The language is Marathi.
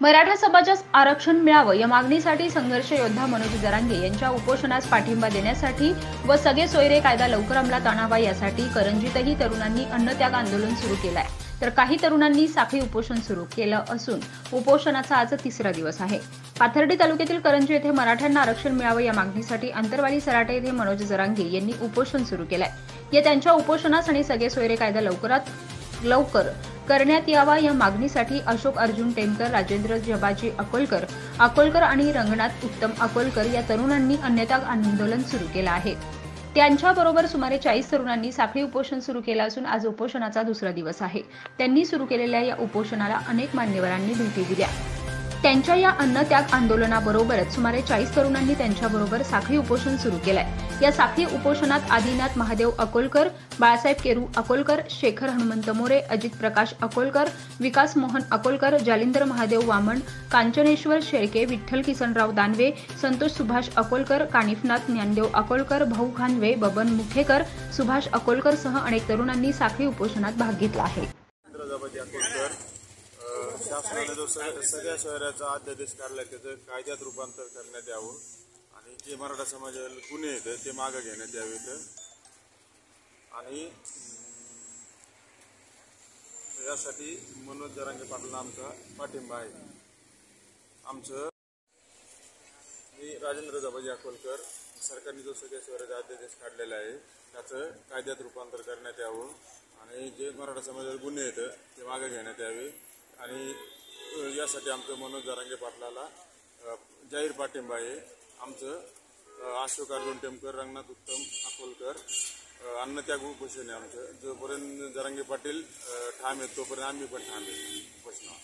मराठा समाजास आरक्षण मिळावं या मागणीसाठी संघर्ष योद्धा मनोज जरांगे यांच्या उपोषणास पाठिंबा देण्यासाठी व सगळे सोयरे कायदा लवकर अंमलात आणावा यासाठी करंजीतही तरुणांनी अन्नत्याग आंदोलन सुरू केलंय, तर काही तरुणांनी साखळी उपोषण सुरू केलं असून उपोषणाचा आज तिसरा दिवस आहे। पाथर्डी तालुक्यातील करंजी येथे मराठ्यांना आरक्षण मिळावं या मागणीसाठी अंतरवाली सराटे येथे मनोज जरांगे यांनी उपोषण सुरू केलंय। या त्यांच्या उपोषणास आणि सगळे सोयरे कायदा लवकरात लवकर करण्यात यावा या मागणीसाठी अशोक अर्जुन टेमकर, राजेंद्र जबाजी अकोलकर आणि रंगनाथ उत्तम अकोलकर या तरुणांनी अन्नत्याग आंदोलन सुरू केलं आहे। त्यांच्याबरोबर सुमारे 40 तरुणांनी साखळी उपोषण सुरू केलं असून आज उपोषणाचा दुसरा दिवस आहे। त्यांनी सुरू केलेल्या या उपोषणाला अनेक मान्यवरांनी भेटी दिल्या। त्यांच्या या अन्नत्याग आंदोलनाबरोबरच सुमारे 40 तरुणांनी त्यांच्याबरोबर साखळी उपोषण सुरू केलंय। या साखळी उपोषणात आदिनाथ महादेव अकोलकर, बाळासाहेब केरू अकोलकर, शेखर हनुमंत मोरे, अजित प्रकाश अकोलकर, विकास मोहन अकोलकर, जालिंदर महादेव वामन, कांचनेश्वर शेळके, विठ्ठल किसनराव दानवे, संतोष सुभाष अकोलकर, कानिफनाथ ज्ञानदेव अकोलकर, भाऊ खानवे, बबन मुखेकर, सुभाष अकोलकर सह अनेक तरुणांनी साखळी उपोषणात भाग घेतला आहे। शासनाने जो सगळ्या शहराचा अध्यादेश काढला त्याचं कायद्यात रूपांतर करण्यात यावं आणि जे मराठा समाजाला गुन्हे आहेत ते मागे घेण्यात यावेत आणि यासाठी मनोज जरांगे पाटलांना आमचा पाठिंबा आहे। आमचं मी राजेंद्र जबाजी अकोलकर, सरकारने जो सगळ्या शहराचा अध्यादेश काढलेला आहे त्याचं कायद्यात रूपांतर करण्यात यावं आणि जे मराठा समाजाला गुन्हे आहेत ते मागे घेण्यात यावे आणि यासाठी आमचं मनोज जरांगे पाटलाला जाहीर पाठिंबा आहे। आमचं अशोक अर्जुन टेमकर, रंगनाथ उत्तम अकोलकर अन्नत्याग उपोषण आहे आमचं। जोपर्यंत जरांगे पाटील ठाम आहेत तोपर्यंत आम्ही पण ठाम आहे उपोषणावर।